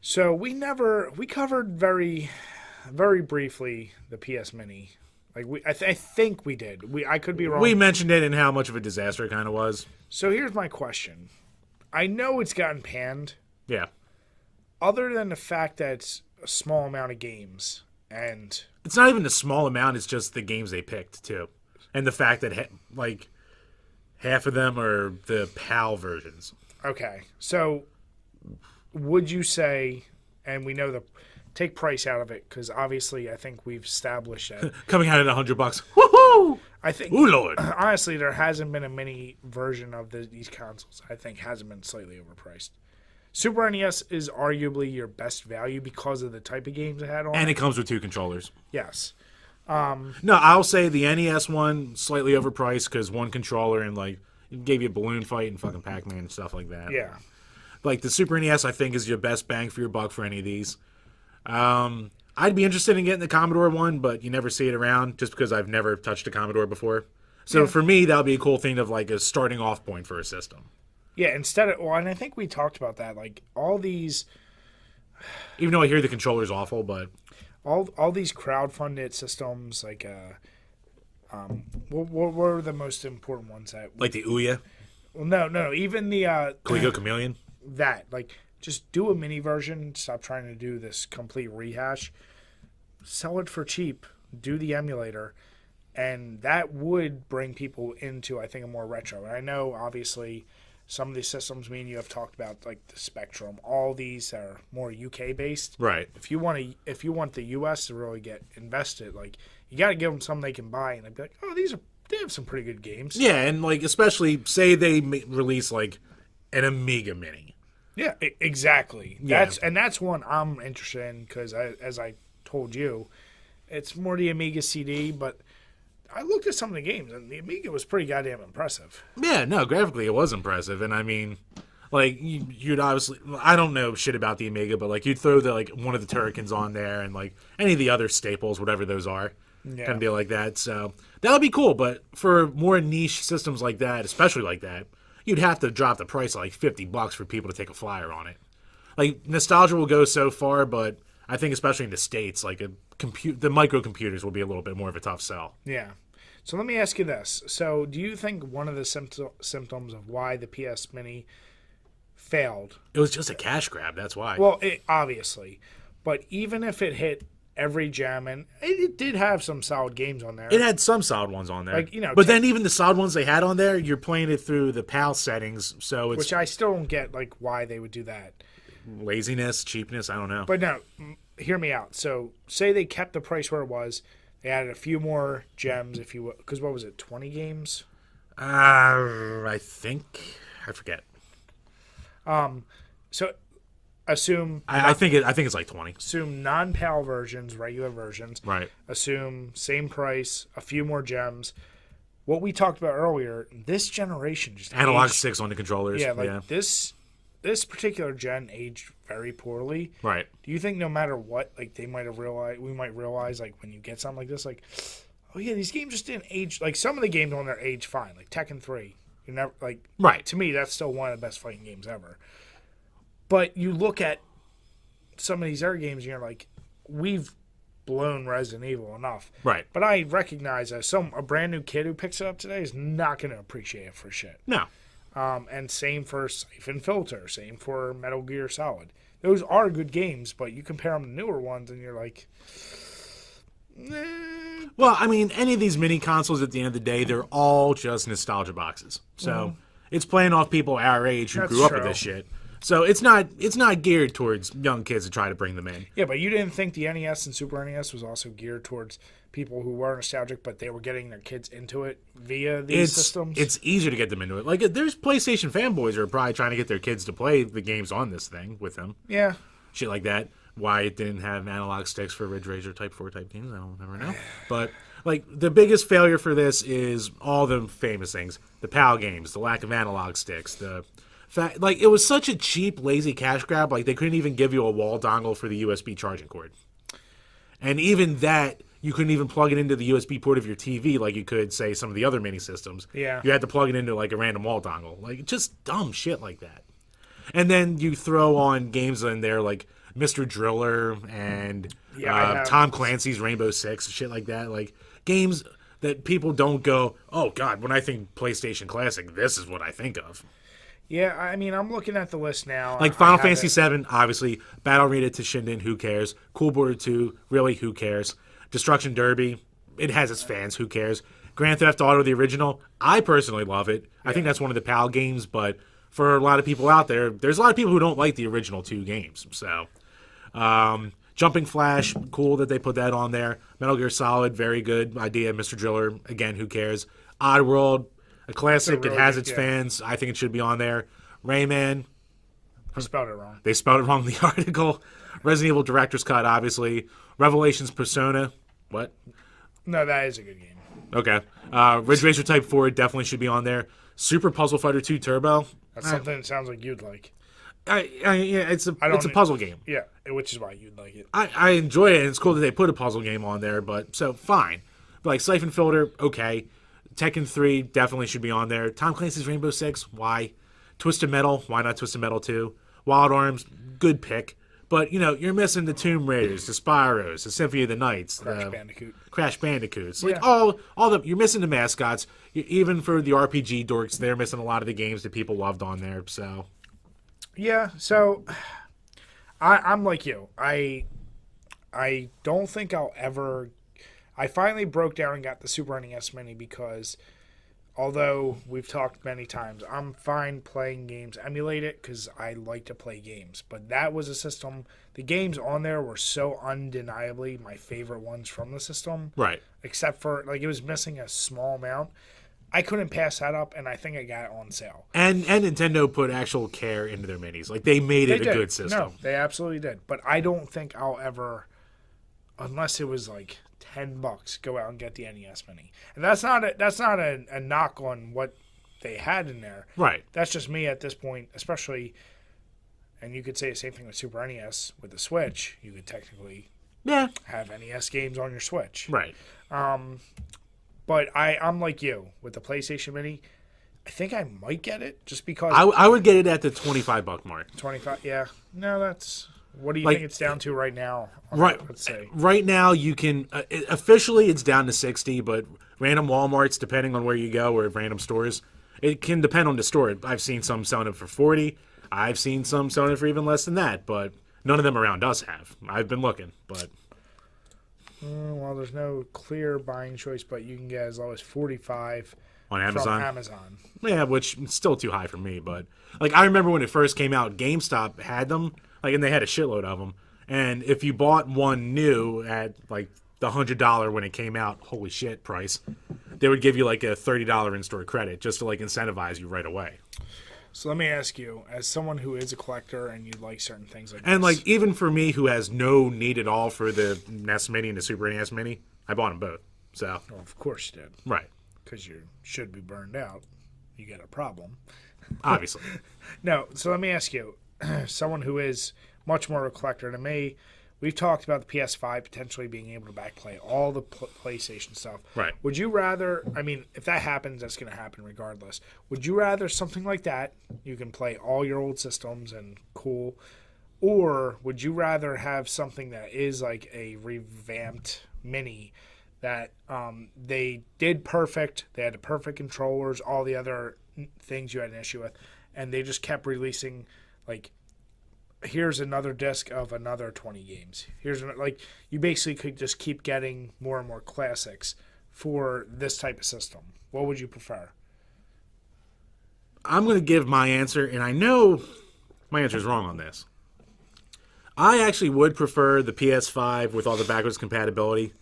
So we covered very, very briefly the PS Mini. Like I think we did. I could be wrong. We mentioned it and how much of a disaster it kind of was. So here's my question. I know it's gotten panned. Yeah. Other than the fact that it's a small amount of games, and it's not even a small amount, it's just the games they picked, too. And the fact that, like, half of them are the PAL versions. Okay. So, would you say, and we know take price out of it, because obviously I think we've established that. Coming out at $100. Woohoo! I think, ooh, Lord. Honestly, there hasn't been a mini version of these consoles. I think hasn't been slightly overpriced. Super NES is arguably your best value because of the type of games it had on. And it comes with 2 controllers. Yes. No, I'll say the NES one slightly overpriced because 1 controller and like it gave you a balloon fight and fucking Pac-Man and stuff like that. Yeah. Like the Super NES, I think is your best bang for your buck for any of these. I'd be interested in getting the Commodore one, but you never see it around just because I've never touched a Commodore before. So for me, that would be a cool thing of like a starting off point for a system. Yeah, instead of, well, and I think we talked about that, like all these, even though I hear the controller's awful, but all these crowdfunded systems, like what were the most important ones that like the Ouya? Well, no, even the Coleco Chameleon. That just do a mini version. Stop trying to do this complete rehash. Sell it for cheap. Do the emulator. And that would bring people into, I think, a more retro. And I know, obviously, some of these systems me and you have talked about, like the Spectrum, all these are more UK based. Right. If you want the US to really get invested, like you got to give them something they can buy, and they'd be like, oh, they have some pretty good games. Yeah, and like especially say they release like an Amiga Mini. Yeah, exactly. Yeah. That's one I'm interested in because, as I told you, it's more the Amiga CD, but I looked at some of the games, and the Amiga was pretty goddamn impressive. Yeah, no, graphically it was impressive, and I mean, like you'd obviously, I don't know shit about the Amiga, but like you'd throw one of the Turricans on there, and like any of the other staples, whatever those are, kind of deal like that. So that would be cool, but for more niche systems like that, especially like that, you'd have to drop the price like $50 for people to take a flyer on it. Like nostalgia will go so far, but I think especially in the States, like the microcomputers will be a little bit more of a tough sell. Yeah. So let me ask you this. So do you think one of the symptoms of why the PS Mini failed? It was just a cash grab, that's why. Well, obviously. But even if it hit every gem, and it did have some solid games on there. It had some solid ones on there. Like, but then even the solid ones they had on there, you're playing it through the PAL settings, so it's... Which I still don't get, like, why they would do that. Laziness, cheapness, I don't know. But no, hear me out. So say they kept the price where it was. They added a few more gems, if you will. Because what was it, 20 games? I think. I forget. So assume... I think it's like 20. Assume non-PAL versions, regular versions. Right. Assume same price, a few more gems. What we talked about earlier, this generation just Analog aged, sticks on the controllers. Yeah, this particular gen aged very poorly. Right. Do you think no matter what, like we might realize, like when you get something like this, like, oh yeah, these games just didn't age. Like some of the games on there age fine, like Tekken 3. You never like. Right. To me, that's still one of the best fighting games ever. But you look at some of these other games, and you're like, we've blown Resident Evil enough. Right. But I recognize that a brand new kid who picks it up today is not going to appreciate it for shit. No. And same for Siphon Filter, same for Metal Gear Solid. Those are good games, but you compare them to newer ones, and you're like, Well, I mean, any of these mini consoles at the end of the day, they're all just nostalgia boxes. So it's playing off people our age who grew up with this shit. So it's not geared towards young kids to try to bring them in. Yeah, but you didn't think the NES and Super NES was also geared towards people who were nostalgic, but they were getting their kids into it via these systems? It's easier to get them into it. Like, there's PlayStation fanboys who are probably trying to get their kids to play the games on this thing with them. Yeah. Shit like that. Why it didn't have analog sticks for Ridge Racer Type 4 type games, I don't ever know. But, like, the biggest failure for this is all the famous things. The PAL games, the lack of analog sticks, the fact, like, it was such a cheap, lazy cash grab, like, they couldn't even give you a wall dongle for the USB charging cord. And even that, you couldn't even plug it into the USB port of your TV like you could, say, some of the other mini systems. Yeah. You had to plug it into, like, a random wall dongle. Like, just dumb shit like that. And then you throw on games in there like Mr. Driller and Tom Clancy's Rainbow Six, shit like that. Like games that people don't go, oh God, when I think PlayStation Classic, this is what I think of. Yeah, I mean, I'm looking at the list now. Like Final Fantasy VII, obviously. Battle Arena to Shinden, who cares? Cool Border 2, really, who cares? Destruction Derby, it has its fans, who cares? Grand Theft Auto, the original, I personally love it. I think that's one of the PAL games, but for a lot of people out there, there's a lot of people who don't like the original 2 games. So, Jumping Flash, cool that they put that on there. Metal Gear Solid, very good idea. Mr. Driller, again, who cares? Oddworld, a classic. Really, it has its fans. I think it should be on there. Rayman. They spelled it wrong. They spelled it wrong in the article. Resident Evil Director's Cut, obviously. Revelations Persona. What? No, that is a good game. Okay. Ridge Racer Type 4 definitely should be on there. Super Puzzle Fighter 2 Turbo. That's something that sounds like you'd like. Yeah, it's a puzzle game. Yeah, which is why you'd like it. I enjoy it, and it's cool that they put a puzzle game on there, but so fine. But like Siphon Filter, okay. Tekken 3 definitely should be on there. Tom Clancy's Rainbow Six, why? Twisted Metal, why not Twisted Metal 2? Wild Arms, good pick. But, you're missing the Tomb Raiders, the Spyros, the Symphony of the Nights. Crash Bandicoots. Like, all you're missing the mascots. Even for the RPG dorks, they're missing a lot of the games that people loved on there, so. Yeah, so I'm like you. I don't think I'll ever... I finally broke down and got the Super NES Mini because, although we've talked many times, I'm fine playing games, emulate it, because I like to play games. But that was a system, the games on there were so undeniably my favorite ones from the system. Right. Except for, like, it was missing a small amount. I couldn't pass that up, and I think I got it on sale. And Nintendo put actual care into their minis. Like, they made it a good system. No, they absolutely did. But I don't think I'll ever, unless it was like $10, go out and get the NES Mini. And that's not a knock on what they had in there. Right. That's just me at this point, especially, and you could say the same thing with Super NES. With the Switch, you could technically have NES games on your Switch. Right. But I'm like you with the PlayStation Mini. I think I might get it just because I would get it at the $25 mark. 25, yeah. No, that's what do you think it's down to right now? Right. Let's say right now you can officially it's down to 60, but random Walmarts, depending on where you go or random stores, it can depend on the store. I've seen some selling it for 40. I've seen some selling it for even less than that, but none of them around us have. I've been looking, but. Well, there's no clear buying choice, but you can get as low as 45 on Amazon. From Amazon. Yeah, which is still too high for me, but like I remember when it first came out, GameStop had them, like, and they had a shitload of them. And if you bought one new at like the $100 when it came out, holy shit price, they would give you like a $30 in-store credit just to like incentivize you right away. So let me ask you, as someone who is a collector and you like certain things like and this, like even for me who has no need at all for the NES Mini and the Super NES Mini, I bought them both. So well, of course you did, right? Because you should be burned out. You get a problem, obviously. No, so let me ask you, someone who is much more of a collector than me. We've talked about the PS5 potentially being able to backplay all the PlayStation stuff. Right. Would you rather, I mean, if that happens, that's going to happen regardless. Would you rather something like that, you can play all your old systems and cool, or would you rather have something that is like a revamped mini that they did perfect, they had the perfect controllers, all the other things you had an issue with, and they just kept releasing, like, here's another disc of another 20 games. Like, you basically could just keep getting more and more classics for this type of system. What would you prefer? I'm going to give my answer, and I know my answer is wrong on this. I actually would prefer the PS5 with all the backwards compatibility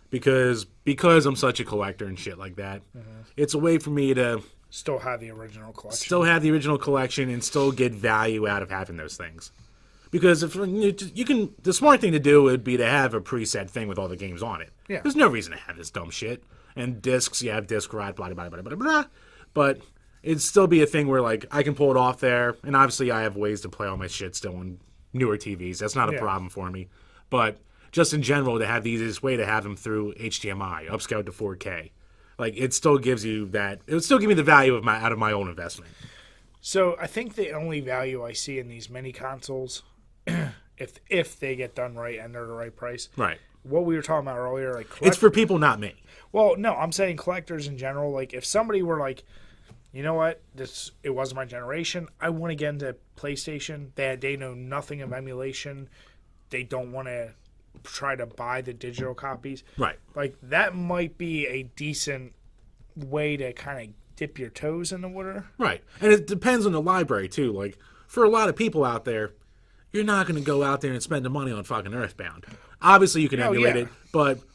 because I'm such a collector and shit like that. Mm-hmm. It's a way for me to still have the original collection. Still have the original collection and still get value out of having those things. Because if you can, the smart thing to do would be to have a preset thing with all the games on it. Yeah. There's no reason to have this dumb shit. And discs, you have disc ride, blah, blah, blah, blah, blah. But it'd still be a thing where, like, I can pull it off there. And obviously I have ways to play all my shit still on newer TVs. That's not a problem for me. But just in general, to have the easiest way to have them through HDMI, upscaled to 4K. Like, it still gives you that. It would still give me the value of out of my own investment. So I think the only value I see in these mini consoles, if they get done right and they're the right price, Right. what we were talking about earlier, like It's for people, not me. well, no, I'm saying collectors in general. Like if somebody were like, you know what, it wasn't my generation. I want to get into PlayStation. They know nothing of emulation. They don't want to try to buy the digital copies. Right. Like that might be a decent way to kind of dip your toes in the water. Right. And it depends on the library, too. Like, for a lot of people out there, you're not going to go out there and spend the money on fucking Earthbound. Obviously, you can emulate it,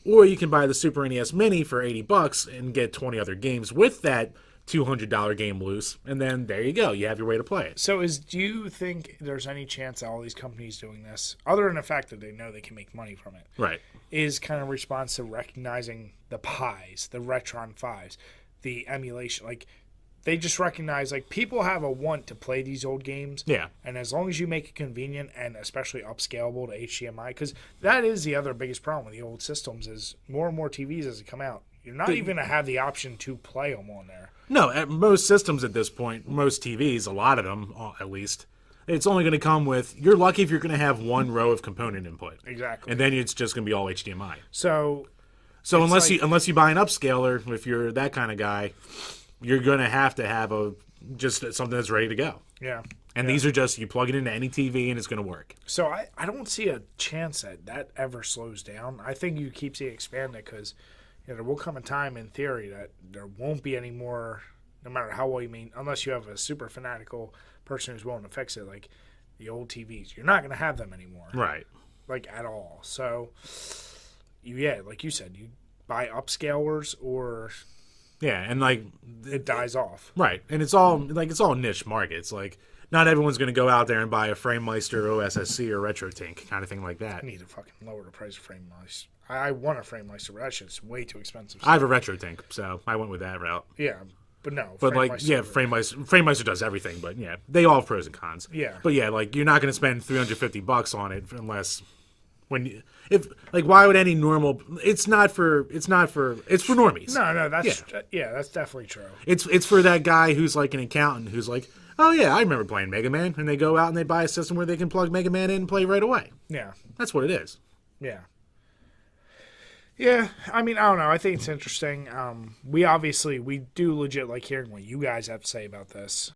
or you can buy the Super NES Mini for $80 and get 20 other games with that $200 game loose, and then there you go. You have your way to play it. So do you think there's any chance that all these companies doing this, other than the fact that they know they can make money from it, Right. is kind of response to recognizing the pies, the Retron 5s, the emulation? Like, they just recognize, like, people have a want to play these old games. Yeah. And as long as you make it convenient and especially upscalable to HDMI, because that is the other biggest problem with the old systems is more and more TVs as they come out, you're not even going to have the option to play them on there. No, at most systems at this point, most TVs, a lot of them at least, it's only going to come with, you're lucky if you're going to have one row of component input. Exactly. And then it's just going to be all HDMI. So unless you buy an upscaler, if you're that kind of guy, you're going to have just something that's ready to go. Yeah. And these are just, you plug it into any TV and it's going to work. So I don't see a chance that ever slows down. I think you keep seeing it expand it because there will come a time in theory that there won't be any more, no matter how well you mean, unless you have a super fanatical person who's willing to fix it, like the old TVs. You're not going to have them anymore. Right. Like at all. So, like you said, you buy upscalers or... Yeah, and like... It dies off. Right. And it's all niche markets. Like, not everyone's going to go out there and buy a FrameMeister OSSC or RetroTink kind of thing like that. I need to fucking lower the price of FrameMeister. I want a FrameMeister, but that shit's way too expensive. I have a RetroTink, so I went with that route. Yeah, but no. But FrameMeister does everything, but yeah, they all have pros and cons. Yeah. But yeah, like you're not going to spend $350 on it unless why would any normal? It's for normies. No, that's definitely true. It's for that guy who's like an accountant who's like, oh yeah, I remember playing Mega Man, and they go out and they buy a system where they can plug Mega Man in and play right away. Yeah. That's what it is. Yeah. Yeah, I mean, I don't know. I think it's interesting. We do legit like hearing what you guys have to say about this.